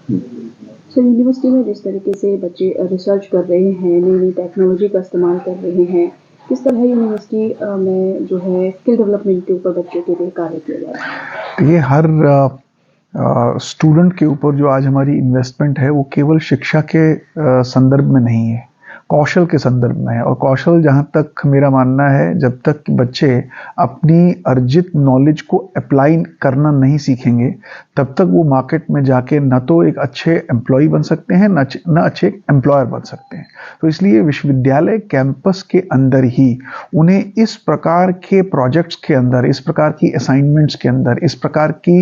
So university में जिस तरीके से बच्चे रिसर्च कर रहे हैं, नई-नई टेक्नोलॉजी का इस्तेमाल कर रहे हैं, किस तरह यूनिवर्सिटी में जो है स्किल डेवलपमेंट के ऊपर बच्चों के लिए कार्य किया जा रहा है? ये हर स्टूडेंट के ऊपर जो आज हमारी इन्वेस्टमेंट है वो केवल शिक्षा के संदर्भ में नहीं है, कौशल के संदर्भ में है। और कौशल जहाँ तक मेरा मानना है, जब तक बच्चे अपनी अर्जित नॉलेज को अप्लाई करना नहीं सीखेंगे, तब तक वो मार्केट में जाके न तो एक अच्छे एम्प्लॉय बन सकते हैं, न अच्छे एम्प्लॉयर बन सकते हैं। तो इसलिए विश्वविद्यालय कैंपस के अंदर ही उन्हें इस प्रकार के प्रोजेक्ट्स के अंदर, इस प्रकार की असाइनमेंट्स के अंदर, इस प्रकार की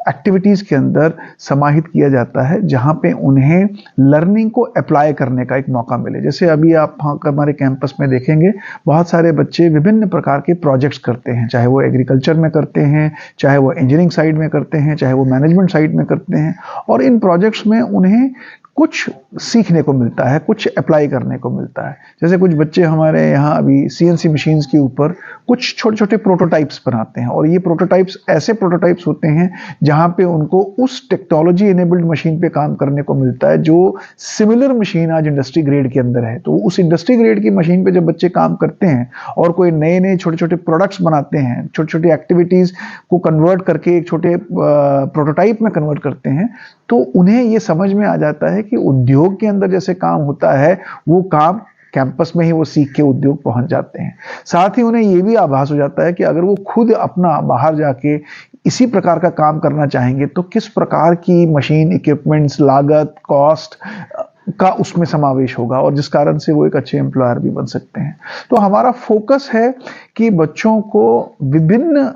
एक्टिविटीज़ के अंदर समाहित किया जाता है, जहाँ पे उन्हें लर्निंग को अप्लाई करने का एक मौका मिले। जैसे अभी आप हमारे कैंपस में देखेंगे, बहुत सारे बच्चे विभिन्न प्रकार के प्रोजेक्ट्स करते हैं, चाहे वो एग्रीकल्चर में करते हैं, चाहे वो इंजीनियरिंग साइड में करते हैं, चाहे वो मैनेजमेंट साइड में करते हैं। और इन प्रोजेक्ट्स में उन्हें कुछ सीखने को मिलता है, कुछ अप्लाई करने को मिलता है। जैसे कुछ बच्चे हमारे यहाँ अभी सीएनसी मशीन्स के ऊपर कुछ छोटे-छोटे प्रोटोटाइप्स बनाते हैं, और ये प्रोटोटाइप्स ऐसे प्रोटोटाइप्स होते हैं जहाँ पे उनको उस टेक्नोलॉजी इनेबल्ड मशीन पे काम करने को मिलता है जो सिमिलर मशीन आज इंडस्ट्री ग्रेड के अंदर है। तो उस इंडस्ट्री ग्रेड की मशीन पे जब बच्चे काम करते हैं और कोई नए-नए छोटे-छोटे प्रोडक्ट्स बनाते हैं, छोटी-छोटी एक्टिविटीज़ को कन्वर्ट करके एक छोटे प्रोटोटाइप में कन्वर्ट करते हैं, तो उन्हें ये समझ में आ जाता है कि उद्योग के अंदर जैसे काम होता है, वो काम कैंपस में ही वो सीख के उद्योग पहुंच जाते हैं। साथ ही उन्हें ये भी आभास हो जाता है कि अगर वो खुद अपना बाहर जाके इसी प्रकार का काम करना चाहेंगे, तो किस प्रकार की मशीन, इक्विपमेंट्स, लागत, कॉस्ट का उसमें समावेश होगा, और जिस कारण से वो एक अच्छे एम्प्लॉयर भी बन सकते हैं। तो हमारा फोकस है कि बच्चों को विभिन्न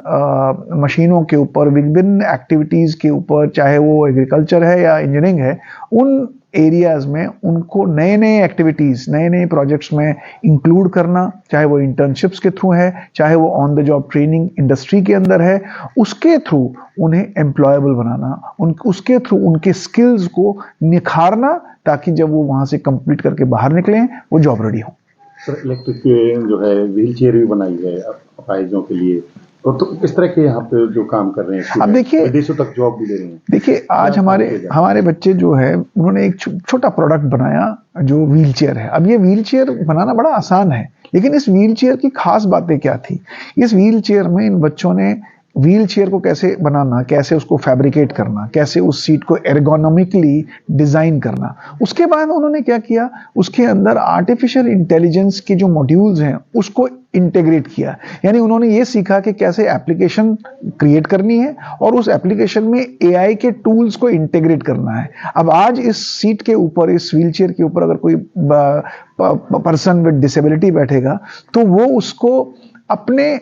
मशीनों के ऊपर, विभिन्न एक्टिविटीज़ के ऊपर, चाहे वो एग्रीकल्चर है या इंजीनियरिंग है, उन एरियाज़ में उनको नए-नए एक्टिविटीज़, नए-नए प्रोजेक्ट्स में इंक्लूड करना, चाहे वो इंटर्नशिप्स के थ्रू है, चाहे वो on the job training industry के अंदर है, उसके थ्रू उन्हें एम्प्लॉयबल बनाना, उसके थ्रू उनके स्किल्स को निखारना, ताकि जब वो वहाँ से कंप्लीट करके बाहर निकलें, वो जॉब रेडी हो। सर, इलेक्ट्रिक जो है व्हील चेयर भी बनाई है अपाहिजों के लिए, और तो इस तरह के यहाँ पे जो काम कर रहे हैं, अब देखिए, विदेशों तक जॉब भी ले रहे हैं। देखिए आज हमारे बच्चे जो है, उन्होंने एक छोटा प्रोडक्ट बनाया जो व्हील चेयर है। अब ये व्हील चेयर बनाना बड़ा आसान है, लेकिन इस व्हील चेयर की खास बातें क्या थी? इस व्हील चेयर में इन बच्चों ने व्हील चेयर को कैसे बनाना, कैसे उसको फैब्रिकेट करना, कैसे उस सीट को एर्गोनॉमिकली डिजाइन करना। उसके बाद उन्होंने क्या किया, उसके अंदर आर्टिफिशियल इंटेलिजेंस के जो मॉड्यूल्स हैं उसको इंटीग्रेट किया। यानी उन्होंने ये सीखा कि कैसे एप्लीकेशन क्रिएट करनी है और उस एप्लीकेशन में एआई के टूल्स को इंटीग्रेट करना है। अब आज इस सीट के ऊपर, इस व्हील चेयर के ऊपर अगर कोई पर्सन विद डिसेबिलिटी बैठेगा, तो वो उसको अपने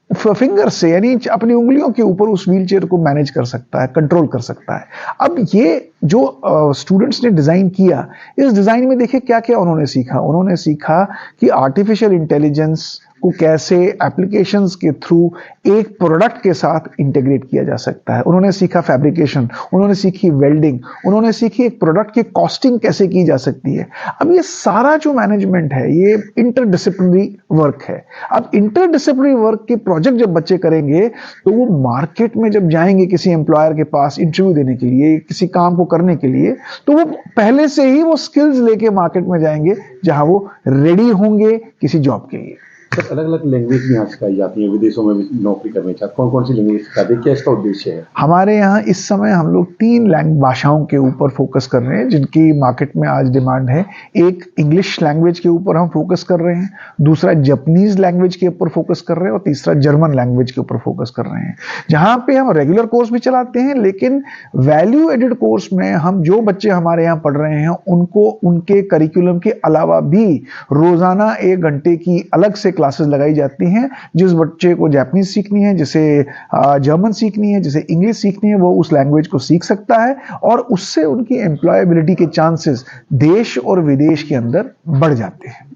फिंगर से, यानी अपनी उंगलियों के ऊपर उस व्हील चेयर को मैनेज कर सकता है, कंट्रोल कर सकता है। अब ये जो स्टूडेंट्स ने डिजाइन किया, इस डिजाइन में देखिए क्या क्या उन्होंने सीखा। उन्होंने सीखा कि आर्टिफिशियल इंटेलिजेंस को कैसे एप्लीकेशंस के थ्रू एक प्रोडक्ट के साथ इंटीग्रेट किया जा सकता है। उन्होंने सीखा फैब्रिकेशन, उन्होंने सीखी वेल्डिंग, उन्होंने सीखी एक प्रोडक्ट की कॉस्टिंग कैसे की जा सकती है। अब ये सारा जो मैनेजमेंट है, ये इंटरडिसिप्लिनरी वर्क है। अब इंटरडिसिप्लिनरी वर्क के प्रोजेक्ट जब बच्चे करेंगे, तो वो मार्केट में जब जाएंगे किसी एम्प्लॉयर के पास इंटरव्यू देने के लिए, किसी काम को करने के लिए, तो वो पहले से ही वो स्किल्स लेके मार्केट में जाएंगे, जहां वो रेडी होंगे किसी जॉब के लिए। सर, अलग-अलग लैंग्वेज भी यहाँ सिखाई जाती है, विदेशों में भी नौकरी करने चाहते, कौन-कौन सी लैंग्वेज सिखाते हैं, क्या इसका उद्देश्य है? हमारे यहाँ इस समय हम लोग 3 भाषाओं के ऊपर फोकस कर रहे हैं, जिनकी मार्केट में आज डिमांड है। एक इंग्लिश लैंग्वेज के ऊपर हम फोकस कर रहे हैं, दूसरा जापानीज लैंग्वेज के ऊपर फोकस कर रहे हैं, और तीसरा जर्मन लैंग्वेज के ऊपर फोकस कर रहे हैं। जहाँ पे हम रेगुलर कोर्स भी चलाते हैं, लेकिन वैल्यू एडेड कोर्स में हम जो बच्चे हमारे यहाँ पढ़ रहे हैं, उनको उनके करिकुलम के अलावा भी रोजाना 1 घंटे की अलग से क्लासेस लगाई जाती हैं। जिस बच्चे को जापानीज सीखनी है, जिसे जर्मन सीखनी है, जिसे इंग्लिश सीखनी है, वो उस लैंग्वेज को सीख सकता है, और उससे उनकी एम्प्लॉयबिलिटी के चांसेस देश और विदेश के अंदर बढ़ जाते हैं।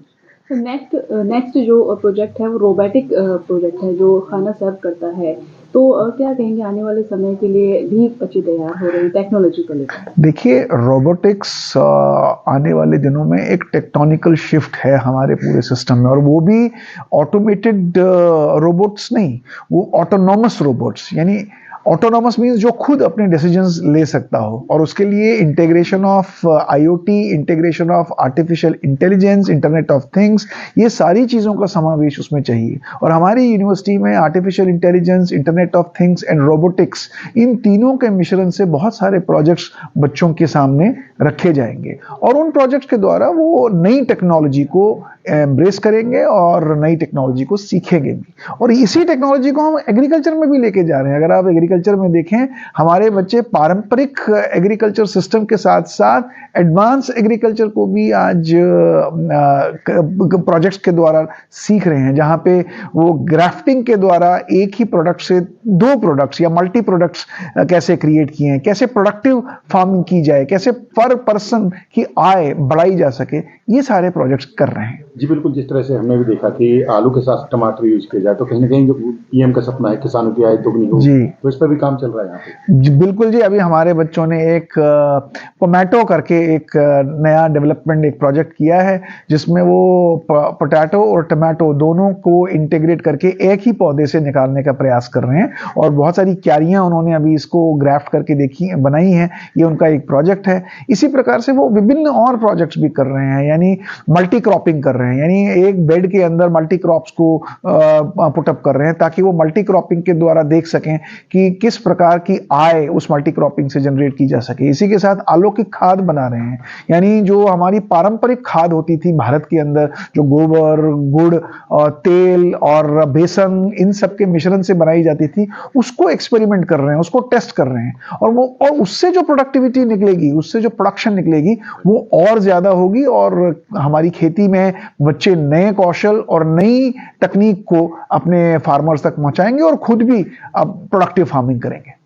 नेक्स्ट जो प्रोजेक्ट है वो रोबोटिक प्रोजेक्ट है जो खाना सर्व करता है। तो क्या कहेंगे, आने वाले समय के लिए भी बच्चे तैयार हो रहे हैं टेक्नोलॉजी को लेकर? देखिए, रोबोटिक्स आने वाले दिनों में एक टेक्टोनिकल शिफ्ट है हमारे पूरे सिस्टम में, और वो भी ऑटोमेटेड रोबोट्स नहीं, वो ऑटोनॉमस रोबोट्स। यानी ऑटोनॉमस मीन्स जो खुद अपने डिसीजंस ले सकता हो, और उसके लिए integration of IoT, integration of artificial intelligence, internet of things, ये सारी चीज़ों का समावेश उसमें चाहिए। और हमारी यूनिवर्सिटी में artificial intelligence, internet of things and robotics, इन तीनों के मिश्रण से बहुत सारे प्रोजेक्ट्स बच्चों के सामने रखे जाएंगे, और उन प्रोजेक्ट्स के द्वारा वो नई टेक्नोलॉजी को एम्ब्रेस करेंगे और नई टेक्नोलॉजी को सीखेंगे भी। और इसी टेक्नोलॉजी को हम एग्रीकल्चर में भी लेके जा रहे हैं। अगर आप एग्रीकल्चर में देखें, हमारे बच्चे पारंपरिक एग्रीकल्चर सिस्टम के साथ साथ एडवांस एग्रीकल्चर को भी आज प्रोजेक्ट्स के द्वारा सीख रहे हैं, जहां पे वो ग्राफ्टिंग के द्वारा एक ही प्रोडक्ट से दो प्रोडक्ट्स या मल्टी प्रोडक्ट्स कैसे क्रिएट किए हैं, कैसे प्रोडक्टिव फार्मिंग की जाए, कैसे पर पर्सन की आय बढ़ाई जा सके, ये सारे प्रोजेक्ट्स कर रहे हैं। जी बिल्कुल, जिस तरह से हमने भी देखा कि आलू के साथ टमाटर यूज किया जाए, तो कहीं ना कहीं जो पीएम का सपना है किसानों की आय दोगुनी हो, जी, तो इस पर भी काम चल रहा है यहाँ पे। जी बिल्कुल जी, अभी हमारे बच्चों ने एक पोमैटो करके एक नया डेवलपमेंट एक प्रोजेक्ट किया है, जिसमें वो पोटैटो और टमाटो दोनों को इंटीग्रेट करके एक ही पौधे से निकालने का प्रयास कर रहे हैं, और बहुत सारी क्यारियां उन्होंने अभी इसको ग्राफ्ट करके बनाई हैं। ये उनका एक प्रोजेक्ट है। इसी प्रकार से वो विभिन्न और प्रोजेक्ट्स भी कर रहे हैं, यानी मल्टी क्रॉपिंग कर रहे हैं, यानी एक बेड के अंदर मल्टी क्रॉप्स को पुटअप कर रहे हैं, ताकि वो मल्टी क्रॉपिंग के द्वारा देख सकें कि किस प्रकार की आय उस मल्टी क्रॉपिंग से जनरेट की जा सके। इसी के साथ अलौकिक खाद बना रहे हैं, यानी जो हमारी पारंपरिक खाद होती थी भारत के अंदर, जो गोबर, गुड़ और तेल और बेसन, इन सब के मिश्रण से बनाई जाती थी, उसको एक्सपेरिमेंट कर रहे हैं, उसको टेस्ट कर रहे हैं, और उससे जो प्रोडक्टिविटी निकलेगी, उससे जो प्रोडक्शन निकलेगी, वो और ज्यादा होगी, और हमारी खेती में बच्चे नए कौशल और नई तकनीक को अपने फार्मर्स तक पहुंचाएंगे और खुद भी अब प्रोडक्टिव फार्मिंग करेंगे।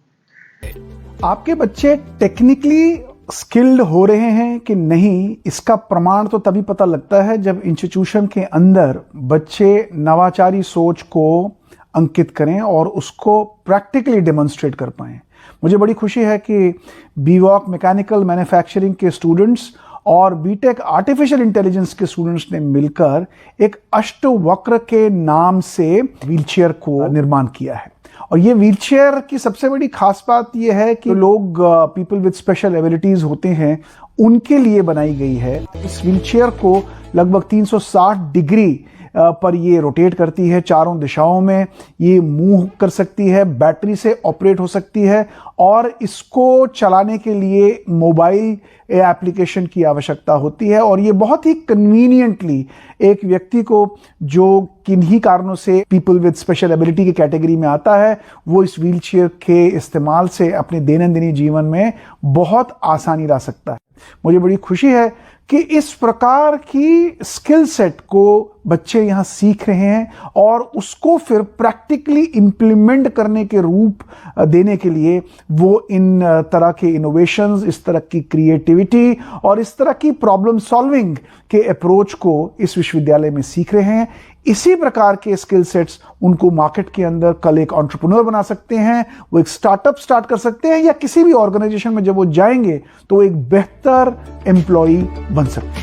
आपके बच्चे टेक्निकली स्किल्ड हो रहे हैं कि नहीं, इसका प्रमाण तो तभी पता लगता है जब इंस्टीट्यूशन के अंदर बच्चे नवाचारी सोच को अंकित करें और उसको प्रैक्टिकली डेमोन्स्ट्रेट कर पाएं। मुझे बड़ी खुशी है कि बीवॉक मैकेनिकल मैन्युफैक्चरिंग के स्टूडेंट्स और बीटेक आर्टिफिशियल इंटेलिजेंस के स्टूडेंट्स ने मिलकर एक अष्टवक्र के नाम से व्हीलचेयर को निर्माण किया है। और ये व्हीलचेयर की सबसे बड़ी खास बात ये है कि लोग पीपल विद स्पेशल एबिलिटीज होते हैं, उनके लिए बनाई गई है। इस व्हीलचेयर को लगभग 360 डिग्री पर ये रोटेट करती है, चारों दिशाओं में ये मूव कर सकती है, बैटरी से ऑपरेट हो सकती है, और इसको चलाने के लिए मोबाइल एप्लीकेशन की आवश्यकता होती है। और ये बहुत ही कन्वीनियंटली एक व्यक्ति को जो किन्हीं कारणों से पीपल विद स्पेशल एबिलिटी की कैटेगरी में आता है, वो इस व्हीलचेयर के इस्तेमाल से अपने दैनंदिन जीवन में बहुत आसानी ला सकता है। मुझे बड़ी खुशी है कि इस प्रकार की स्किल सेट को बच्चे यहाँ सीख रहे हैं, और उसको फिर प्रैक्टिकली इंप्लीमेंट करने के रूप देने के लिए वो इन तरह के इनोवेशंस, इस तरह की क्रिएटिविटी और इस तरह की प्रॉब्लम सॉल्विंग के अप्रोच को इस विश्वविद्यालय में सीख रहे हैं। इसी प्रकार के स्किल सेट्स उनको मार्केट के अंदर कल एक एंटरप्रेन्योर बना सकते हैं, वो एक स्टार्टअप स्टार्ट कर सकते हैं, या किसी भी ऑर्गेनाइजेशन में जब वो जाएंगे तो एक बेहतर एम्प्लॉई बन सकते हैं।